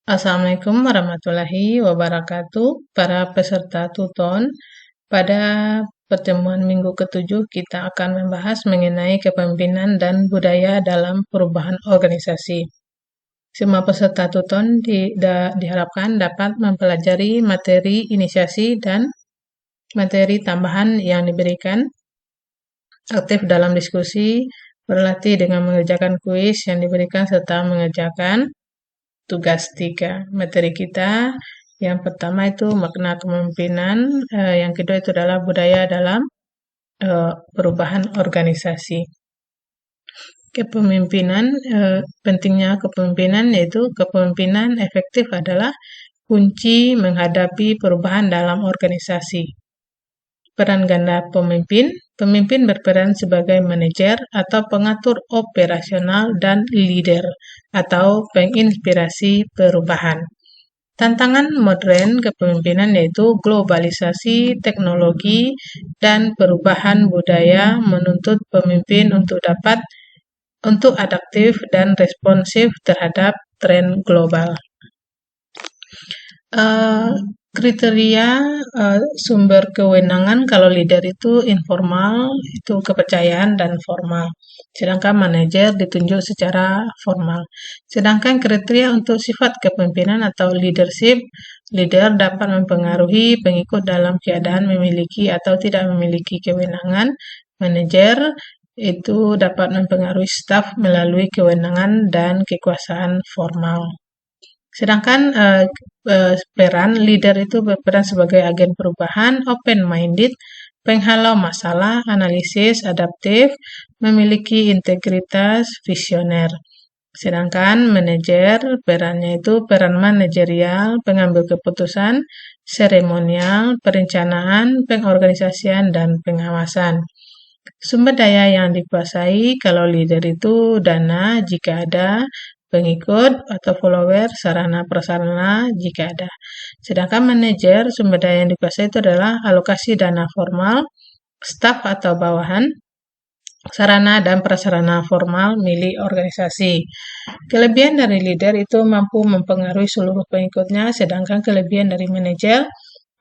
Assalamualaikum warahmatullahi wabarakatuh, para peserta Tuton. Pada pertemuan minggu ke-7, kita akan membahas mengenai kepemimpinan dan budaya dalam perubahan organisasi. Semua peserta Tuton diharapkan dapat mempelajari materi inisiasi dan materi tambahan yang diberikan, aktif dalam diskusi, berlatih dengan mengerjakan kuis yang diberikan, serta mengerjakan tugas 3. Materi kita yang pertama itu makna kepemimpinan, yang kedua itu adalah budaya dalam perubahan organisasi. Kepemimpinan, pentingnya kepemimpinan yaitu kepemimpinan efektif adalah kunci menghadapi perubahan dalam organisasi. Peran ganda pemimpin. Pemimpin berperan sebagai manajer atau pengatur operasional dan leader atau penginspirasi perubahan. Tantangan modern kepemimpinan yaitu globalisasi, teknologi, dan perubahan budaya menuntut pemimpin untuk adaptif dan responsif terhadap tren global. Kriteria sumber kewenangan kalau leader itu informal, itu kepercayaan dan formal. Sedangkan manajer ditunjuk secara formal. Sedangkan kriteria untuk sifat kepemimpinan atau leadership, leader dapat mempengaruhi pengikut dalam keadaan memiliki atau tidak memiliki kewenangan. Manajer itu dapat mempengaruhi staf melalui kewenangan dan kekuasaan formal. Sedangkan peran leader itu berperan sebagai agen perubahan, open-minded, penghalau masalah, analisis, adaptif, memiliki integritas, visioner. Sedangkan manajer perannya itu peran manajerial, pengambil keputusan, seremonial, perencanaan, pengorganisasian, dan pengawasan. Sumber daya yang dikuasai kalau leader itu dana jika ada, pengikut atau follower, sarana prasarana jika ada. Sedangkan manajer sumber daya yang dikuasai itu adalah alokasi dana formal, staf atau bawahan, sarana dan prasarana formal milik organisasi. Kelebihan dari leader itu mampu mempengaruhi seluruh pengikutnya, sedangkan kelebihan dari manajer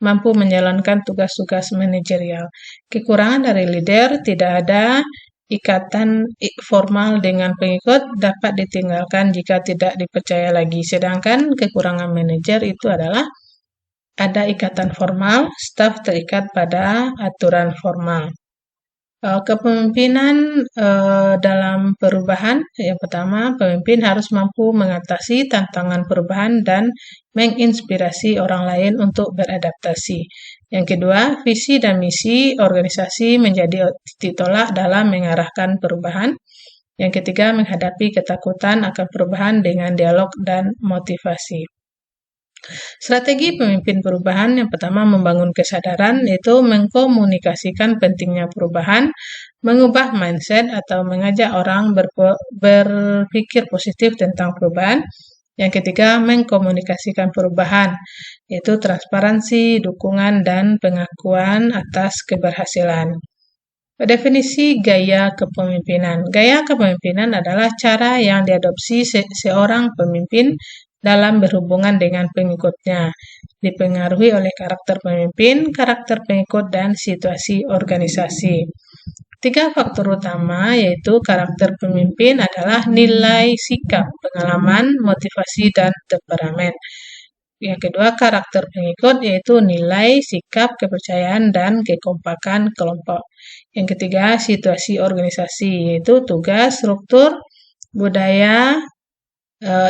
mampu menjalankan tugas-tugas manajerial. Kekurangan dari leader tidak ada ikatan formal dengan pengikut, dapat ditinggalkan jika tidak dipercaya lagi. Sedangkan kekurangan manajer itu adalah ada ikatan formal, staf terikat pada aturan formal. Kepemimpinan dalam perubahan, yang pertama, pemimpin harus mampu mengatasi tantangan perubahan dan menginspirasi orang lain untuk beradaptasi. Yang kedua, visi dan misi organisasi menjadi titik tolak dalam mengarahkan perubahan. Yang ketiga, menghadapi ketakutan akan perubahan dengan dialog dan motivasi. Strategi pemimpin perubahan yang pertama membangun kesadaran, yaitu mengkomunikasikan pentingnya perubahan, mengubah mindset atau mengajak orang berpikir positif tentang perubahan. Yang ketiga, mengkomunikasikan perubahan, yaitu transparansi, dukungan, dan pengakuan atas keberhasilan. Definisi gaya kepemimpinan. Gaya kepemimpinan adalah cara yang diadopsi seorang pemimpin dalam berhubungan dengan pengikutnya, dipengaruhi oleh karakter pemimpin, karakter pengikut, dan situasi organisasi. 3 faktor utama yaitu karakter pemimpin adalah nilai, sikap, pengalaman, motivasi, dan temperamen. Yang kedua, karakter pengikut yaitu nilai, sikap, kepercayaan, dan kekompakan kelompok. Yang ketiga, situasi organisasi yaitu tugas, struktur, budaya,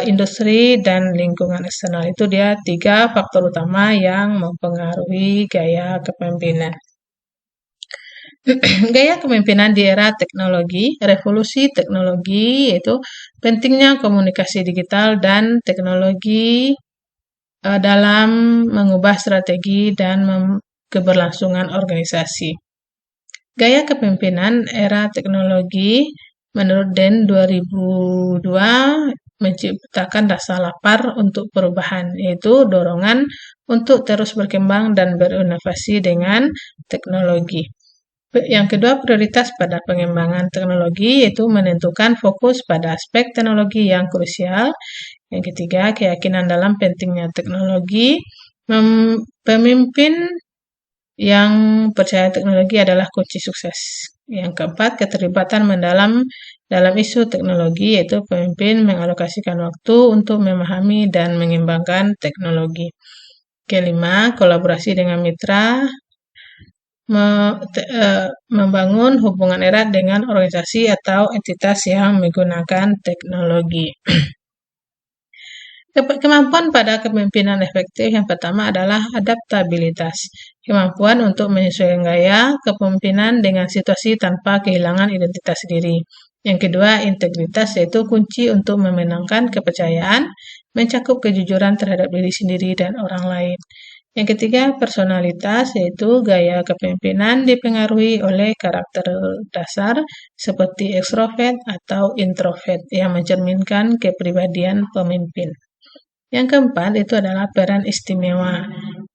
industri, dan lingkungan eksternal. Itu dia 3 faktor utama yang mempengaruhi gaya kepemimpinan. Gaya kepemimpinan di era teknologi, revolusi teknologi, yaitu pentingnya komunikasi digital dan teknologi dalam mengubah strategi dan keberlangsungan organisasi. Gaya kepemimpinan era teknologi menurut Den 2002 menciptakan rasa lapar untuk perubahan, yaitu dorongan untuk terus berkembang dan berinovasi dengan teknologi. Yang kedua, prioritas pada pengembangan teknologi, yaitu menentukan fokus pada aspek teknologi yang krusial, Yang ketiga, keyakinan dalam pentingnya teknologi. Pemimpin yang percaya teknologi adalah kunci sukses. Yang keempat, keterlibatan mendalam dalam isu teknologi, yaitu pemimpin mengalokasikan waktu untuk memahami dan mengembangkan teknologi. Kelima, kolaborasi dengan mitra, membangun hubungan erat dengan organisasi atau entitas yang menggunakan teknologi. Kemampuan pada kepemimpinan efektif yang pertama adalah adaptabilitas. Kemampuan untuk menyesuaikan gaya kepemimpinan dengan situasi tanpa kehilangan identitas diri. Yang kedua, integritas, yaitu kunci untuk memenangkan kepercayaan, mencakup kejujuran terhadap diri sendiri dan orang lain. Yang ketiga, personalitas, yaitu gaya kepemimpinan dipengaruhi oleh karakter dasar seperti ekstrovert atau introvert yang mencerminkan kepribadian pemimpin. Yang keempat itu adalah peran istimewa.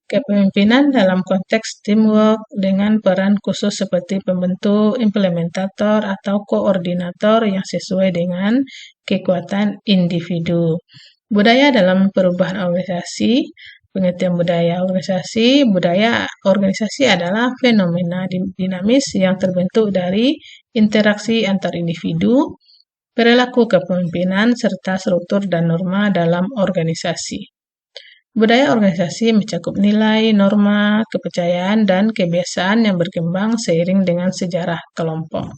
Kepemimpinan dalam konteks teamwork dengan peran khusus seperti pembentuk, implementator, atau koordinator yang sesuai dengan kekuatan individu. Budaya dalam perubahan organisasi. Pengertian budaya organisasi adalah fenomena dinamis yang terbentuk dari interaksi antar individu, perilaku kepemimpinan, serta struktur dan norma dalam organisasi. Budaya organisasi mencakup nilai, norma, kepercayaan, dan kebiasaan yang berkembang seiring dengan sejarah kelompok.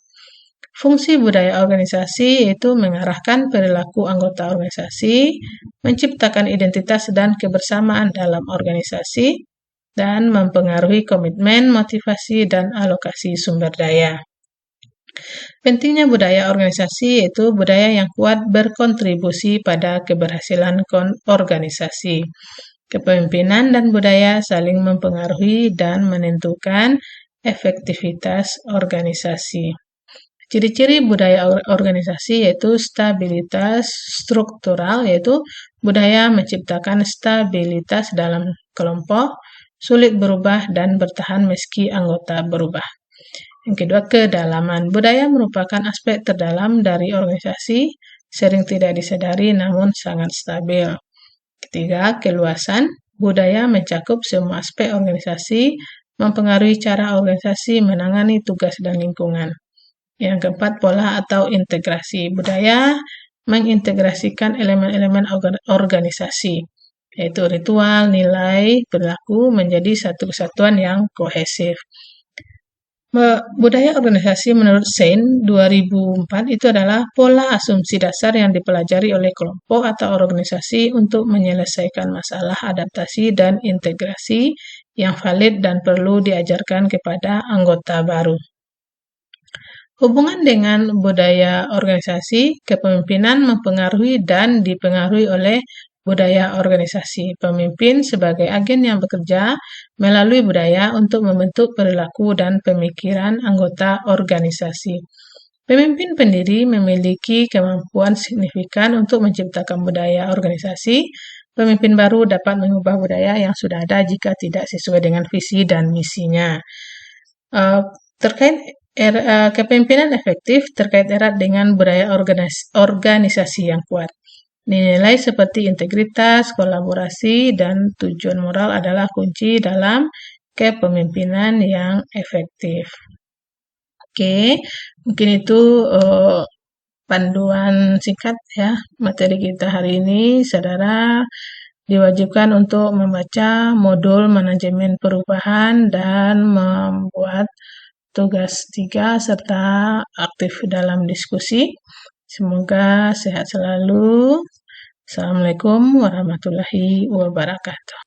Fungsi budaya organisasi yaitu mengarahkan perilaku anggota organisasi, menciptakan identitas dan kebersamaan dalam organisasi, dan mempengaruhi komitmen, motivasi, dan alokasi sumber daya. Pentingnya budaya organisasi yaitu budaya yang kuat berkontribusi pada keberhasilan organisasi. Kepemimpinan dan budaya saling mempengaruhi dan menentukan efektivitas organisasi. Ciri-ciri budaya organisasi yaitu stabilitas struktural, yaitu budaya menciptakan stabilitas dalam kelompok, sulit berubah dan bertahan meski anggota berubah. Yang kedua, kedalaman. Budaya merupakan aspek terdalam dari organisasi, sering tidak disadari namun sangat stabil. Ketiga, keluasan. Budaya mencakup semua aspek organisasi, mempengaruhi cara organisasi menangani tugas dan lingkungan. Yang keempat, pola atau integrasi. Budaya mengintegrasikan elemen-elemen organisasi, yaitu ritual, nilai, perilaku menjadi satu kesatuan yang kohesif. Budaya organisasi menurut Sein 2004 itu adalah pola asumsi dasar yang dipelajari oleh kelompok atau organisasi untuk menyelesaikan masalah adaptasi dan integrasi yang valid dan perlu diajarkan kepada anggota baru. Hubungan dengan budaya organisasi, kepemimpinan mempengaruhi dan dipengaruhi oleh budaya organisasi. Pemimpin sebagai agen yang bekerja melalui budaya untuk membentuk perilaku dan pemikiran anggota organisasi. Pemimpin pendiri memiliki kemampuan signifikan untuk menciptakan budaya organisasi. Pemimpin baru dapat mengubah budaya yang sudah ada jika tidak sesuai dengan visi dan misinya. Terkait kepemimpinan efektif terkait erat dengan budaya organisasi yang kuat. Nilai seperti integritas, kolaborasi, dan tujuan moral adalah kunci dalam kepemimpinan yang efektif. Oke, mungkin itu panduan singkat ya materi kita hari ini. Saudara diwajibkan untuk membaca modul manajemen perubahan dan membuat tugas 3 serta aktif dalam diskusi. Semoga sehat selalu. Assalamualaikum warahmatullahi wabarakatuh.